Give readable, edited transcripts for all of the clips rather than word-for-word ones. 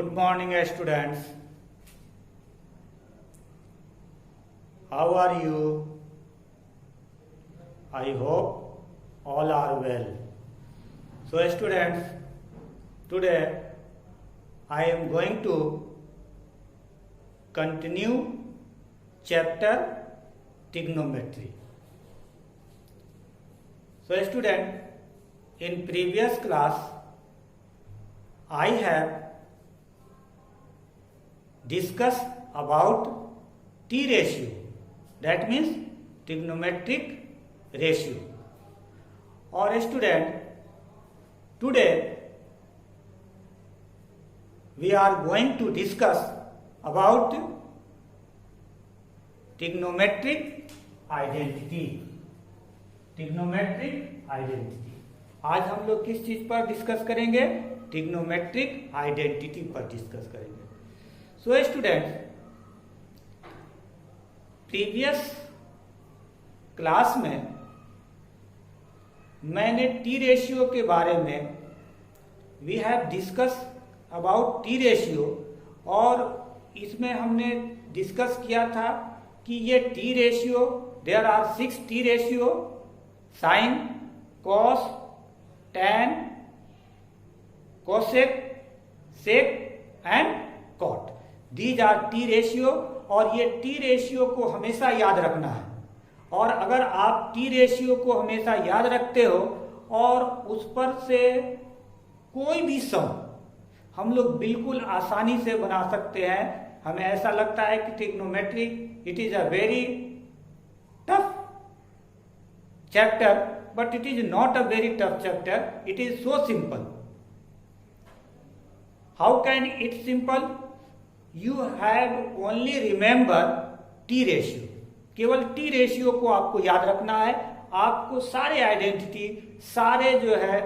Good morning, students. How are you? I hope all are well. So, students, today I am going to continue chapter trigonometry. So, student, in previous class I have discussed about T ratio, that means trigonometric ratio. Or student, today we are going to discuss about trigonometric identity. Trigonometric identity. आज हम लोग किस चीज पर discuss करेंगे? Trigonometric identity पर discuss करेंगे। So students, previous class में मैंने टी रेशियो के बारे में we have discuss about T ratio, और इसमें हमने डिस्कस किया था कि ये T ratio, there are 6 T ratio: sine, cos, tan, cosec, sec and cot. These are T ratio, और ये टी रेशियो को हमेशा याद रखना है। और अगर आप टी रेशियो को हमेशा याद रखते हो और उस पर से कोई भी सम हम लोग बिल्कुल आसानी से बना सकते हैं। हमें ऐसा लगता है कि trigonometry it is a very tough chapter, but it is not a very tough chapter. It is so simple. How can it simple? You have only remember T ratio. केवल T ratio को आपको याद रखना है। आपको सारे identity, सारे जो है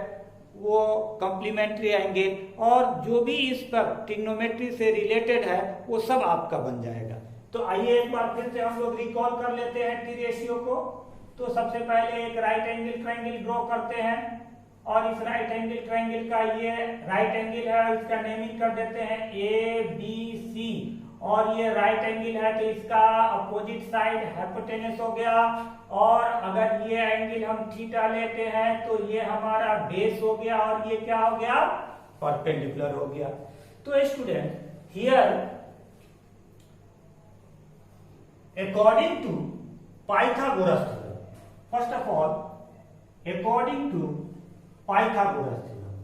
वो कॉम्प्लीमेंट्री एंगल और जो भी इस पर ट्रिग्नोमेट्री से रिलेटेड है वो सब आपका बन जाएगा। तो आइए एक बार फिर से हम लोग रिकॉल कर लेते हैं टी रेशियो को। तो सबसे पहले एक राइट एंगल ट्रायंगल ड्रॉ करते हैं, और इस राइट एंगल ट्रायंगल का ये राइट एंगल है, इसका नेमिंग कर देते हैं ए बी सी। और ये राइट एंगल है तो इसका अपोजिट साइड हाइपोटेनस हो गया। और अगर ये एंगल हम थीटा लेते हैं तो ये हमारा बेस हो गया, और ये क्या हो गया? परपेंडिकुलर हो गया। तो student, here according to Pythagoras theorem, first of all, according to Pythagoras theorem,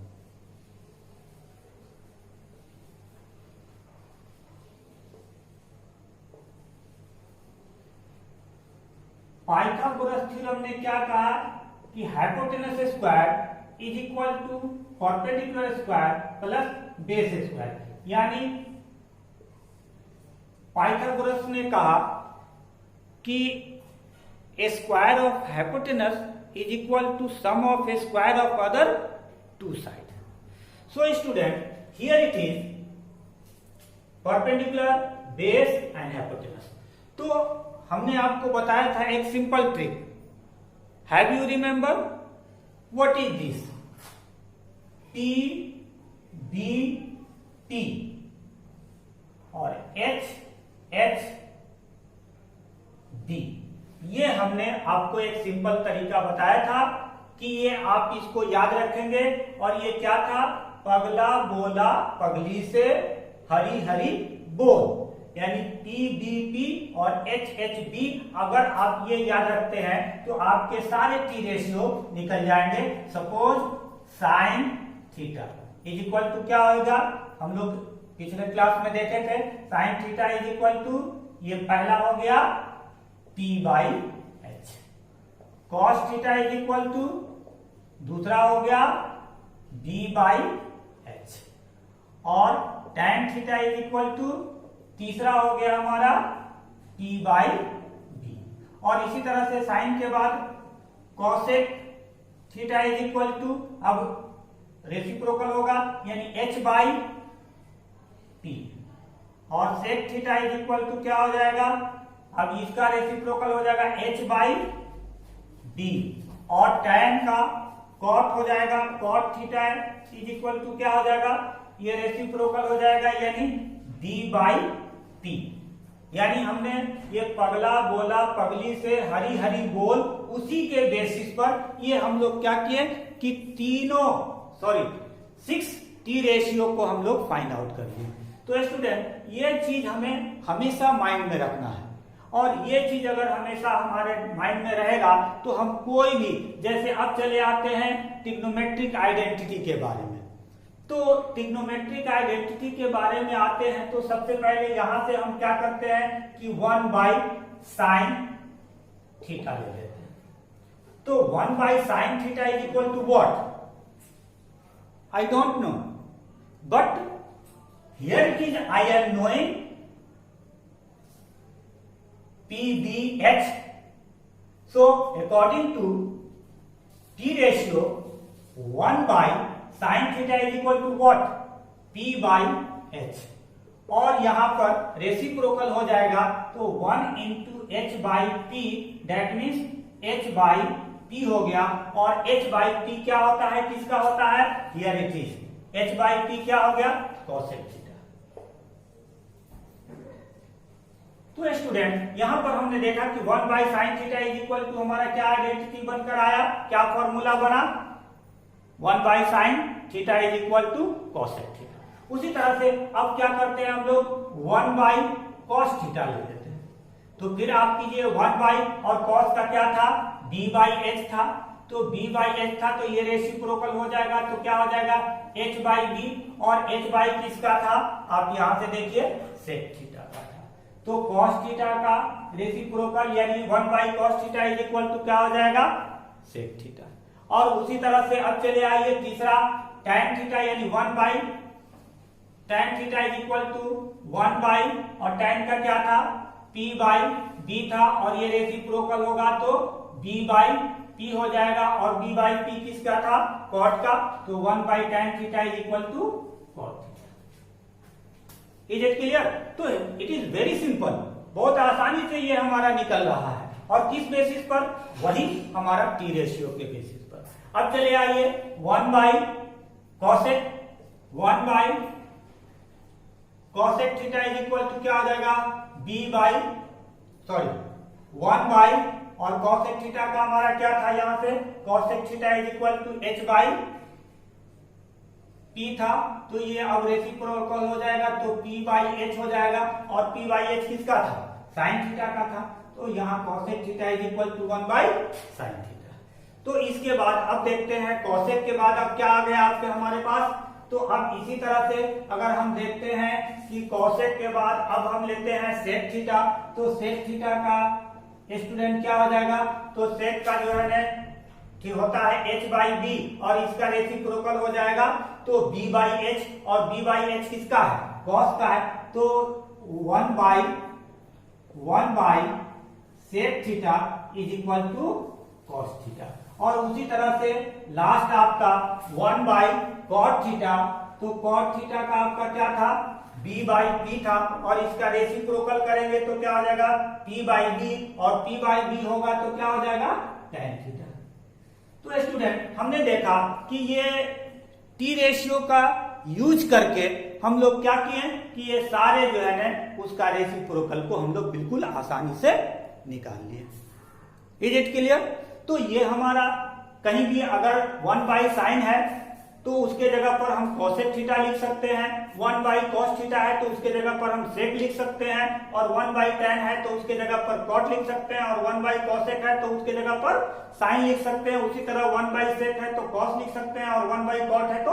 Pythagoras theorem ने क्या कहा कि hypotenuse square is equal to perpendicular square plus base square. यानी पाइथागोरस ने कहा कि a square of hypotenuse is equal to sum of a square of other two sides. So student, here it is perpendicular, base and hypotenuse. तो हमने आपको बताया था एक simple trick. Have you remember what is this? T B T और H H D। ये हमने आपको एक सिंपल तरीका बताया था कि ये आप इसको याद रखेंगे। और ये क्या था? पगला बोला पगली से हरी हरी बोल, यानी PBP और HHB। अगर आप ये याद रखते हैं तो आपके सारे टी रेशियो निकल जाएंगे। Suppose sine theta is equal to क्या होगा? हम लोग पिछले क्लास में देखे थे sine theta is equal to, ये पहला हो गया P by H. Cos theta is equal to, दूसरा हो गया B बाई एच। और tan theta is equal to, तीसरा हो गया हमारा P बाई बी। और इसी तरह से साइन के बाद cosec theta is equal to, अब रेसिप्रोकल होगा यानी H बाई P। और sec theta is equal to क्या हो जाएगा? अब इसका रेसिप्रोकल हो जाएगा H बाई डी। और tan का कॉट हो जाएगा, cot theta is equal to क्या हो जाएगा? ये रेसिप्रोकल हो जाएगा, यानी डी बाई पी। यानी हमने ये पगला बोला पगली से हरी हरी बोल, उसी के बेसिस पर ये हम लोग क्या किए कि 6 टी रेशियो को हम लोग फाइंड आउट कर लिए। तो स्टूडेंट ये चीज हमें हमेशा माइंड में रखना है, और ये चीज अगर हमेशा हमारे माइंड में रहेगा तो हम कोई भी, जैसे अब चले आते हैं ट्रिग्नोमेट्रिक आइडेंटिटी के बारे में। तो ट्रिग्नोमेट्रिक आइडेंटिटी के बारे में आते हैं तो सबसे पहले यहां से हम क्या करते हैं कि 1 बाई साइन थीटा ले लेते हैं। तो 1 by sine theta is equal to what? I don't know, but here it is I am knowing PBH. So according to T ratio, 1 by sin theta is equal to what? P by H. और यहां पर reciprocal हो जाएगा तो 1 into H by P, that means H by P हो गया। और H by P क्या होता है, किसका होता है? Here it is, H by P क्या हो गया? cosec theta. तो स्टूडेंट यहां पर हमने देखा कि 1 by sine theta is equal to हमारा क्या आइडेंटिटी बनकर आया, क्या फॉर्मूला बना? 1 by sine theta is equal to cosec theta. उसी तरह से अब क्या करते हैं हम लोग, 1 बाई cos थीटा ले लेते हैं। तो फिर आप कीजिए 1 बाई और cos का क्या था? b बाई एच था। तो b बाई एच था तो ये रेसिप्रोकल हो जाएगा, तो क्या हो जाएगा? h by b। और h बाई किसका था? आप यहां से देखिए सेक थीटा का था। तो cos थीटा का रेसिप्रोकल यानी 1 by cos theta is equal to क्या हो जाएगा? Sec theta. और उसी तरह से अब चले आइए तीसरा tan थीटा, यानी 1 by tan theta is equal to 1 by, और tan का क्या था? p बाई b था, और ये रेसिप्रोकल होगा तो b बाई p हो जाएगा। और b बाई p किसका था? cot का। तो 1 by tan theta is equal to cot theta. Is it clear? तो इट इज वेरी सिंपल, बहुत आसानी से ये हमारा निकल रहा है। और किस बेसिस पर? वही हमारा टी रेशियो के बेसिस पर। अब चले आइए 1 by cosec, 1 by cosec theta is equal to क्या हो जाएगा? b बाई 1 बाई, और cosec थीटा का हमारा क्या था यहां से? cosec theta is equal to h by p था। तो ये अब रेसिप्रोकल हो जाएगा तो p बाई h हो जाएगा। और p बाई h किसका था? sin थीटा का था। तो यहाँ cosec theta is equal to 1 by sin theta. तो इसके बाद अब देखते हैं cosec के बाद अब क्या आ गया आपके हमारे पास। तो अब इसी तरह से अगर हम देखते हैं कि cosec के बाद अब हम लेते हैं sec थीटा। तो sec थीटा का स्टूडेंट क्या हो जाएगा? तो sec का जो है ठीक होता है h बाई बी, और इसका रेसिप्रोकल हो जाएगा तो b बाई h, और b बाई h किसका है? cos का है। तो 1 by sec theta is equal to cos theta. और उसी तरह से लास्ट आपका 1 बाई cot थीटा। तो cot थीटा का आपका क्या था? b बाई p था, और इसका रेसिप्रोकल करेंगे तो क्या हो जाएगा? p बाई b, और p बाई b होगा तो क्या हो जाएगा? tan theta. तो स्टूडेंट हमने देखा कि ये टी रेशियो का यूज करके हम लोग क्या किए कि ये सारे जो है ना उसका रेसिप्रोकल को हम लोग बिल्कुल आसानी से निकाल लिए। Is it clear? तो ये हमारा कहीं भी अगर 1 बाई साइन है तो उसके जगह पर हम cosec थीटा लिख सकते हैं, 1 बाई cos थीटा है तो उसके जगह पर हम sec लिख सकते हैं, और 1 बाई tan है तो उसके जगह पर cot लिख सकते हैं, और 1 बाई cosec है तो उसके जगह पर sin लिख सकते हैं। उसी तरह 1 बाई sec है तो cos लिख सकते हैं, और 1 बाई cot है तो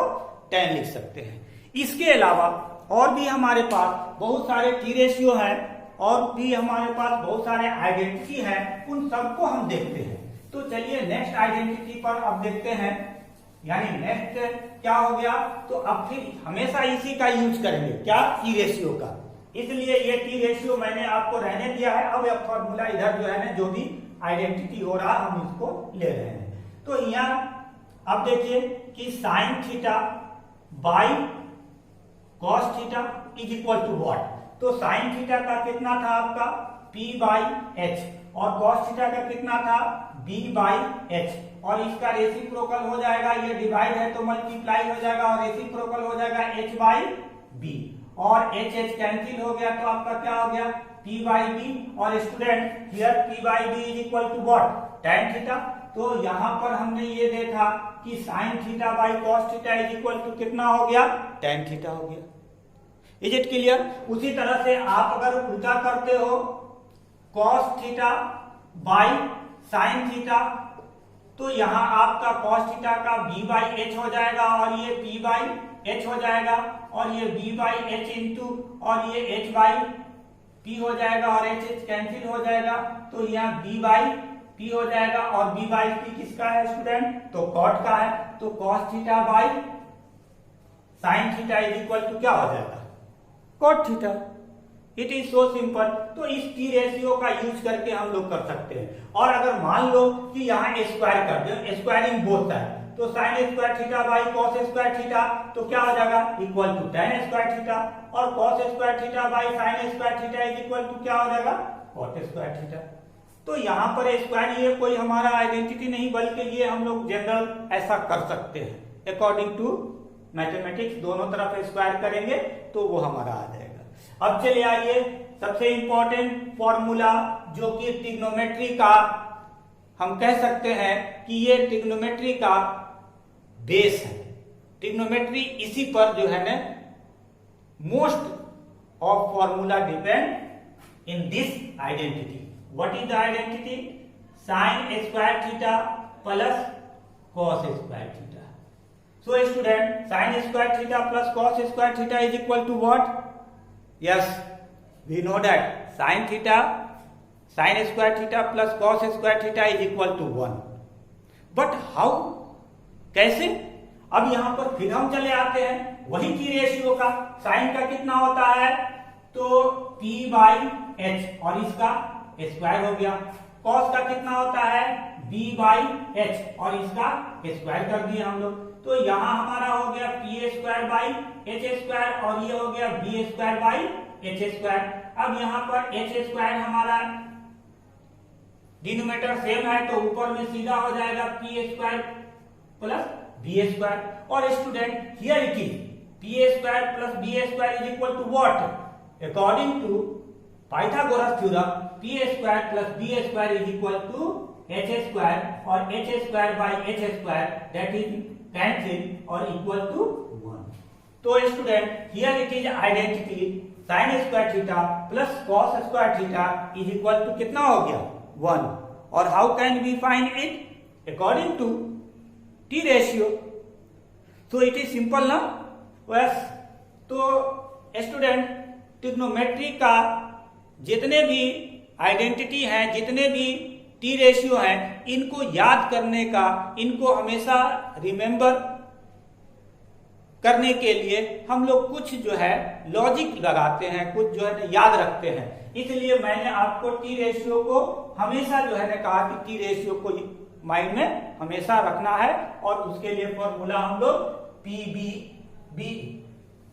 tan लिख सकते हैं। इसके अलावा और भी हमारे पास बहुत सारे टी रेशियो है, और भी हमारे पास बहुत सारे आइडेंटिटी है, उन सबको हम देखते हैं। तो चलिए नेक्स्ट आइडेंटिटी पर अब देखते हैं, यानी नेक्स्ट क्या हो गया। तो अब फिर हमेशा इसी का यूज करेंगे, क्या? टी रेशियो का। इसलिए ये टी रेशियो मैंने आपको रहने दिया है। अब फॉर्मूला इधर जो है ना जो भी आइडेंटिटी हो रहा हम इसको ले रहे हैं। तो यहाँ अब देखिए कि sine theta by cos theta is equal to what? तो साइन थीटा का कितना था आपका p बाई एच, और कॉस थीटा का कितना था b बाई एच, और इसका रेसिप्रोकल हो जाएगा, ये डिवाइड है तो मल्टीप्लाई हो जाएगा और रेसिप्रोकल हो जाएगा h बाई b, और h h कैंसिल हो गया तो आपका क्या हो गया p बाई b, और student here p by b is equal to what tan theta. तो यहाँ पर हमने ये देखा कि sine theta by cos theta is equal to कितना हो गया tan थीटा हो गया। Is it clear? उसी तरह से आप अगर उल्टा करते हो cos theta by sine theta, तो यहाँ आपका कॉस थीटा का b बाई एच हो जाएगा और ये p बाई एच हो जाएगा, और ये b बाई एच इंटू और ये h बाई p हो जाएगा और h h कैंसिल हो जाएगा, तो यहाँ b बाई p हो जाएगा, और b बाई p किसका है स्टूडेंट? तो कॉट का है। तो cos theta by sine theta is equal to क्या हो जाएगा cot theta. It is so simple. तो इस टी रेशियो का यूज करके हम लोग कर सकते हैं। और अगर मान लो कि यहाँ स्क्वायर कर दो, स्क्वायरिंग बोथ है, तो sine square theta by cos square theta तो क्या हो जाएगा equal to tan square theta, और cos square theta by sine square theta is equal to क्या हो जाएगा कॉट स्क्वायर थीटा। तो यहाँ पर स्क्वायर ये कोई हमारा आइडेंटिटी नहीं, बल्कि ये हम लोग जनरल ऐसा कर सकते हैं अकॉर्डिंग टू मैथमेटिक्स। दोनों तरफ स्क्वायर करेंगे तो वो हमारा आ जाएगा। अब चले आइए सबसे इंपॉर्टेंट फॉर्मूला, जो कि ट्रिग्नोमेट्री का हम कह सकते हैं कि ये ट्रिग्नोमेट्री का बेस है। ट्रिग्नोमेट्री इसी पर जो है ना most of formula depend in this identity. What is the identity? Sine square theta plus cos square theta. So student sine square theta plus cos square theta is equal to what? Yes, we know that sin square theta plus cos square theta is equal to 1. But how? कैसे? अब यहाँ पर फिर हम चले आते हैं वही की रेशियो का। साइन का कितना होता है? तो p बाई एच और इसका स्क्वायर हो गया। कॉस का कितना होता है? b बाई एच और इसका स्क्वायर कर दिए हम लोग। तो यहाँ हमारा हो गया P square by H square और ये हो गया B square by H square. अब यहाँ पर एच स्क्वायर हमारा डिनोमिनेटर सेम है तो ऊपर में सीधा हो जाएगा P square plus B square. और student here it is P square plus B square is equal to what? According to Pythagoras theorem P square plus B square is equal to H square, और H square by H square that is cancel और equal to 1। तो student here it is identity sine square theta plus cos square theta is equal to कितना हो गया 1। और how can we find it? According to T ratio. So it is simple ना। बस तो student trigonometry का जितने भी आइडेंटिटी हैं, जितने भी टी रेशियो हैं, इनको याद करने का, इनको हमेशा रिमेंबर करने के लिए हम लोग कुछ जो है लॉजिक लगाते हैं, कुछ जो है याद रखते हैं। इसलिए मैंने आपको टी रेशियो को हमेशा जो है कहा कि टी रेशियो को माइंड में हमेशा रखना है, और उसके लिए फॉर्मूला हम लोग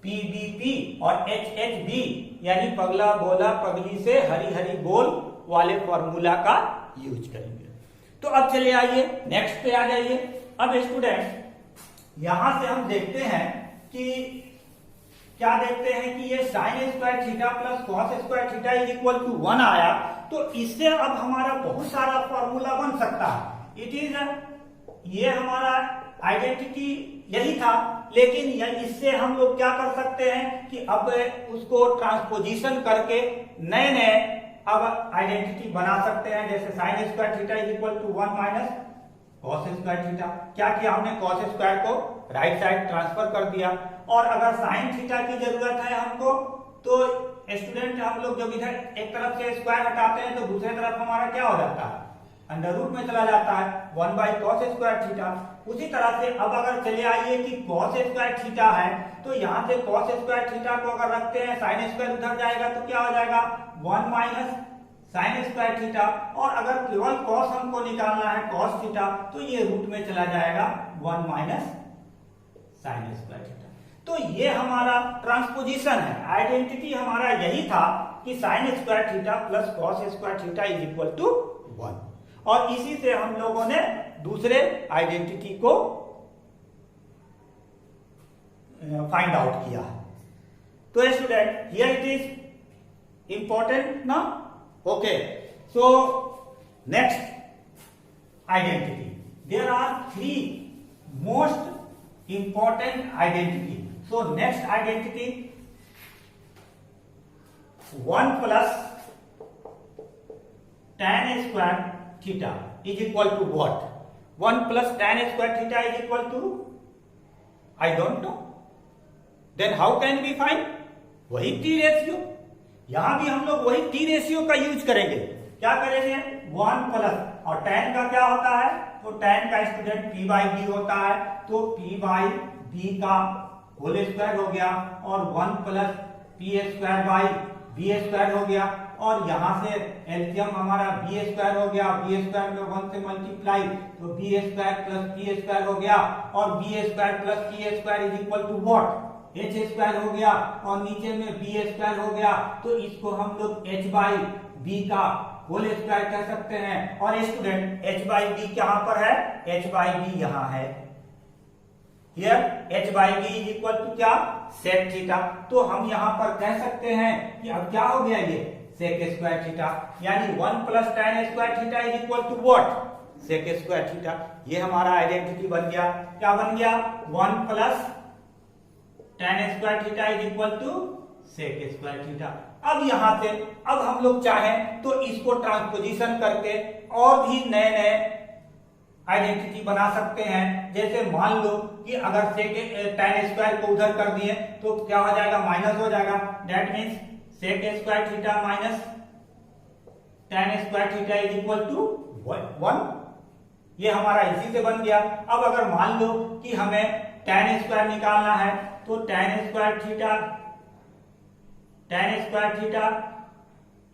पीबीपी और एचएचबी यानी पगला बोला पगली से हरी हरी बोल वाले फॉर्मूला का यूज करेंगे। तो अब चले आइए नेक्स्ट पे आ जाइए। अब स्टूडेंट यहां से हम देखते हैं कि क्या देखते हैं कि ये sine square theta plus cos square theta is equal to 1 आया, तो इससे अब हमारा बहुत सारा फॉर्मूला बन सकता है। इट इज ये हमारा आइडेंटिटी यही था, लेकिन इससे हम लोग क्या कर सकते हैं कि अब उसको ट्रांसपोजिशन करके नए नए अब आइडेंटिटी बना सकते हैं। जैसे sine square theta is equal to 1 minus cos square theta. क्या किया हमने? कॉस स्क्वायर को राइट साइड ट्रांसफर कर दिया। और अगर साइन थीटा की जरूरत है हमको, तो स्टूडेंट हम लोग जब इधर एक तरफ से स्क्वायर हटाते हैं तो दूसरी तरफ हमारा क्या हो जाता है? अंडर रूट में चला जाता है 1 बाई कॉस स्क्वायर थीटा। उसी तरह से अब अगर चले आइए कि कॉस स्क्वायर थीटा है, तो यहाँ से कॉस स्क्वायर थीटा को अगर रखते हैं, साइन स्क्वायर उधर जाएगा तो क्या हो जाएगा? 1 माइनस साइन स्क्वायर थीटा। और अगर केवल कॉस हमको निकालना है कॉस थीटा, तो ये रूट में चला जाएगा 1 माइनस साइन स्क्वायर थीटा। तो ये हमारा ट्रांसपोजिशन है। आइडेंटिटी हमारा यही था कि sine square theta plus cos square theta is equal to 1, और इसी से हम लोगों ने दूसरे आइडेंटिटी को फाइंड आउट किया। तो student here it is important ना। Okay, so next identity, there are 3 most important identity. So next identity 1 plus tan square theta is equal to what? 1 plus tan square theta is equal to, I don't know, then how can we find? वही T ratio, यहां भी हम लोग वही T ratio का use करेंगे। क्या करेंगे? 1 प्लस, और tan का क्या होता है? तो tan का स्टूडेंट p बाई बी होता है, तो p बाई बी का होल स्क्वायर हो गया, और 1 plus P square by B square हो गया, और यहां से एलसीएम हमारा बी स्क्वायर हो गया, बी स्क्वायर में 1 से मल्टीप्लाई, तो B square plus P square हो गया, और B square plus P square is equal to what? H square हो गया, और नीचे में बी स्क्वायर हो गया, तो इसको हम लोग एच बाई बी का होल स्क्वायर कह सकते हैं। और स्टूडेंट एच बाई बी कहां पर है? एच बाई बी यहां है। Here h by B is equal to क्या? Sec theta. तो हम यहां पर कह सकते हैं कि अब क्या हो गया, ये सेक स्क्वायर थीटा, यानी 1 plus tan square theta is equal to what? Sec square theta. ये हमारा आइडेंटिटी बन गया। क्या बन गया? 1 plus tan square theta is equal to sec square theta. अब यहां से अब हम लोग चाहें तो इसको ट्रांसपोजिशन करके और भी नए नए आइडेंटिटी बना सकते हैं। जैसे मान लो कि अगर सेक tan स्क्वायर को उधर कर दिए तो क्या हो जाएगा? माइनस हो जाएगा। That means sec square theta minus tan square theta is equal to 1। ये हमारा इसी से बन गया। अब अगर मान लो कि हमें tan स्क्वायर निकालना है, तो tan square theta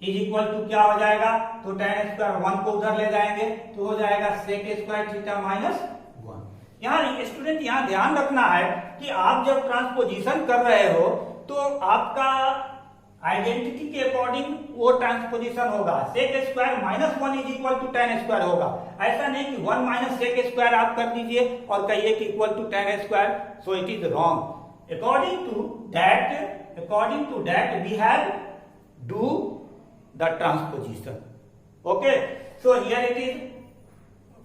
is equal to क्या हो जाएगा? तो tan स्क्वायर 1 को उधर ले जाएंगे तो हो जाएगा सेक स्क्वायर थीटा माइनस 1। यहाँ स्टूडेंट यहाँ ध्यान रखना है कि आप जब ट्रांसपोजिशन कर रहे हो तो आपका आइडेंटिटी के अकॉर्डिंग वो ट्रांसपोजिशन होगा। Sec square minus 1 is equal to tan square होगा। ऐसा नहीं कि 1 माइनस सेक स्क्वायर आप कर दीजिए और कहिए कि equal to tan square, so it is wrong. According to that we have do the transposition. Okay, so here it is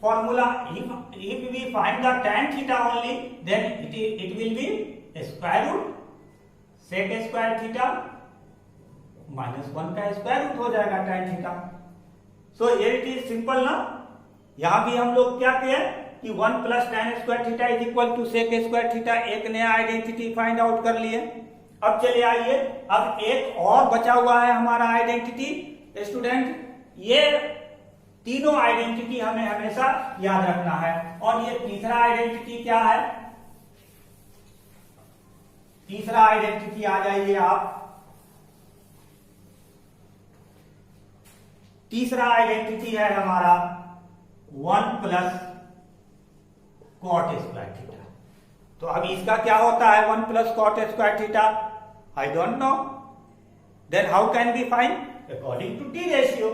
formula. If we find the tan theta only, then it will be square root sec square theta minus 1 का square root हो जाएगा tan theta. So here it is simple ना। यहां भी हम लोग क्या किए कि 1 plus tan square theta is equal to sec square theta, एक नया आइडेंटिटी फाइंड आउट कर लिए। अब चलिए आइए, अब एक और बचा हुआ है हमारा आइडेंटिटी। स्टूडेंट ये तीनों आइडेंटिटी हमें हमेशा याद रखना है। और ये तीसरा आइडेंटिटी क्या है? तीसरा आइडेंटिटी आ जाइए आप। तीसरा आइडेंटिटी है हमारा 1 प्लस कॉट स्क्वायर थीटा। तो अब इसका क्या होता है? 1 plus cot square theta, I don't know, then how can be find? According to T ratio.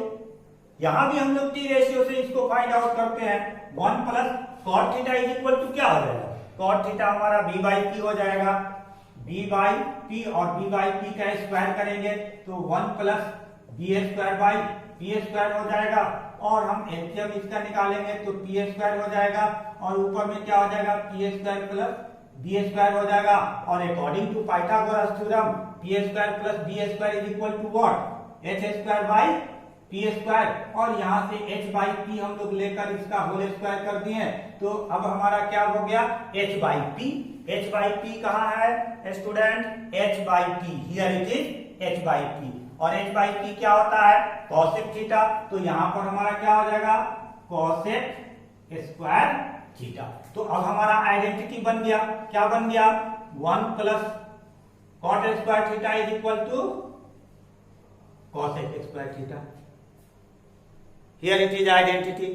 यहां भी हम लोग टी रेशियो से इसको फाइंड आउट करते हैं। 1 plus cot theta is equal to क्या हो जाएगा? कॉट थीटा हमारा बी बाई पी हो जाएगा, बी बाई पी, और बी बाई पी का स्क्वायर करेंगे तो 1 plus B square by P square हो जाएगा, और हम एलसीएम इसका निकालेंगे तो पी स्क्वायर हो जाएगा, और ऊपर में क्या हो जाएगा? P square plus B square हो जाएगा। और according to Pythagoras theorem P square plus B square is equal to what? H square by P square, और यहां से एच बाई पी हम लोग लेकर इसका होल स्क्वायर कर दिए, तो अब हमारा क्या हो गया? H by P. H by P कहां है student? H by P, here it is H by P. और एच बाई पी क्या होता है? Cosec theta. तो यहां पर हमारा क्या हो जाएगा? Cosec square theta. तो अब हमारा आइडेंटिटी बन गया। क्या बन गया? 1 plus cot square theta is equal to cosec square theta. Here it is identity.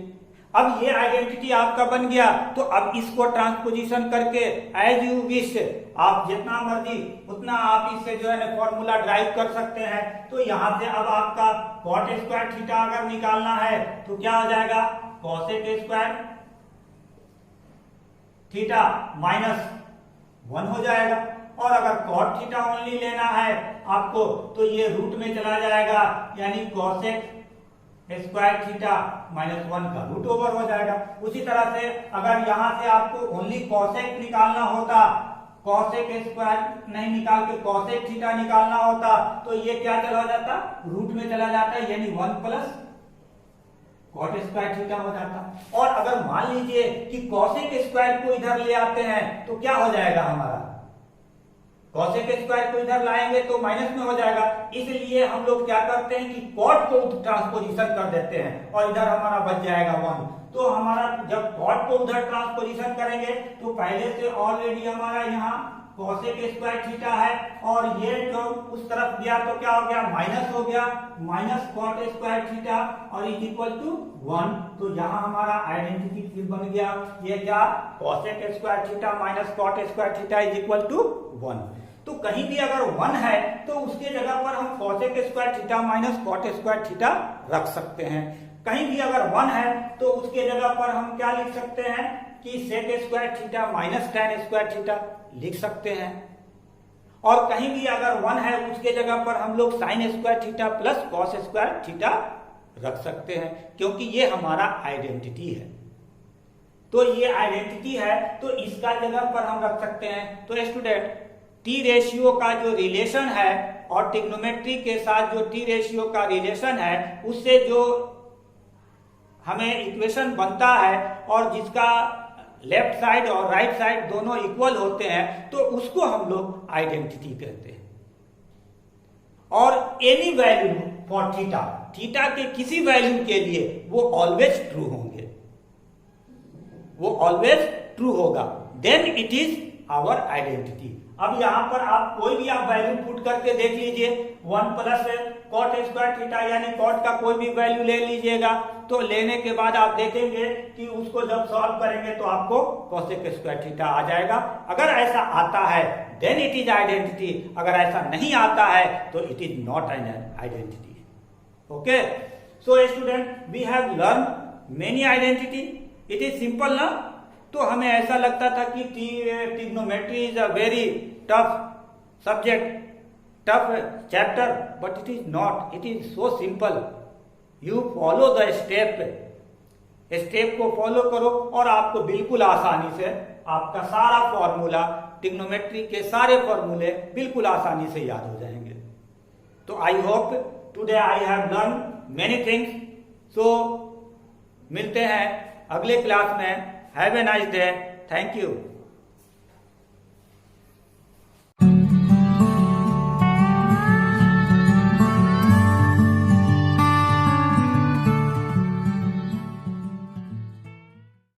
अब ये आइडेंटिटी आपका बन गया, तो अब इसको ट्रांसपोजिशन करके एज यू विश, आप जितना मर्जी उतना आप इससे जो है ना फॉर्मूला ड्राइव कर सकते हैं। तो यहां से अब आपका कॉट स्क्वायर थीटा अगर निकालना है तो क्या हो जाएगा, कॉसेक स्क्वायर थीटा माइनस 1 हो जाएगा। और अगर कॉट थीटा ओनली लेना है आपको तो ये रूट में चला जाएगा, यानी कॉसेक स्क्वायर थीटा -1 का रूट ओवर हो जाएगा। उसी तरह से अगर यहां से आपको ओनली कॉसेक निकालना होता, कॉसेक स्क्वायर नहीं निकाल के कॉसेक थीटा निकालना होता, तो ये क्या चला जाता, रूट में चला जाता, यानी 1 प्लस कॉट स्क्वायर थीटा हो जाता। और अगर मान लीजिए कि कॉसेक स्क्वायर को इधर ले आते हैं तो क्या हो जाएगा, हमारा कॉसेक स्क्वायर को इधर लाएंगे तो माइनस में हो जाएगा। इसलिए हम लोग क्या करते हैं कि कॉट को ट्रांसपोजिशन कर देते हैं और इधर हमारा बच जाएगा 1। तो हमारा जब कॉट को उधर ट्रांसपोजिशन करेंगे तो पहले से ऑलरेडी हमारा यहाँ कॉसेक स्क्वायर थीटा है, और ये जो उस तरफ गया तो क्या हो गया, माइनस हो गया, माइनस कॉट स्क्वायर थीटा और इज इक्वल टू 1। तो यहाँ हमारा आइडेंटिटी फिर बन गया, ये क्या, cosec square theta minus cot square theta is equal to 1। तो कहीं भी अगर 1 है तो उसके जगह पर हम cosec square theta minus cot square theta रख सकते हैं। कहीं भी अगर 1 है तो उसके जगह पर हम क्या लिख सकते हैं कि sec square theta minus tan square theta लिख सकते हैं। और कहीं भी अगर 1 है उसके जगह पर हम लोग sign square theta plus cos square theta रख सकते हैं, क्योंकि ये हमारा आइडेंटिटी है। तो ये आइडेंटिटी है तो इसका जगह पर हम रख सकते हैं। तो स्टूडेंट, टी रेशियो का जो रिलेशन है और ट्रिग्नोमेट्री के साथ जो टी रेशियो का रिलेशन है, उससे जो हमें इक्वेशन बनता है और जिसका लेफ्ट साइड और राइट साइड दोनों इक्वल होते हैं, तो उसको हम लोग आइडेंटिटी कहते हैं। और any value for theta, theta के किसी वैल्यू के लिए वो ऑलवेज ट्रू होंगे, वो ऑलवेज ट्रू होगा, then it is our identity. अब यहां पर आप कोई भी आप वैल्यू पुट करके देख लीजिए, 1 प्लस कॉट स्क्वायर थीटा यानी कॉट का कोई भी वैल्यू ले लीजिएगा, तो लेने के बाद आप देखेंगे कि उसको जब सॉल्व करेंगे तो आपको कॉसेक स्क्वायर थीटा आ जाएगा। अगर ऐसा आता है देन इट इज आइडेंटिटी, अगर ऐसा नहीं आता है तो it is not an identity. Okay, so student, we have learn many identity, it is simple ना। तो हमें ऐसा लगता था कि trigonometry is a very tough subject, tough chapter, but it is not, it is so simple. You follow the step, step को फॉलो करो और आपको बिल्कुल आसानी से आपका सारा फॉर्मूला, ट्रिग्नोमेट्री के सारे फॉर्मूले बिल्कुल आसानी से याद हो जाएंगे। तो I hope today I have learn many things. So मिलते हैं अगले क्लास में। Have a nice day, thank you.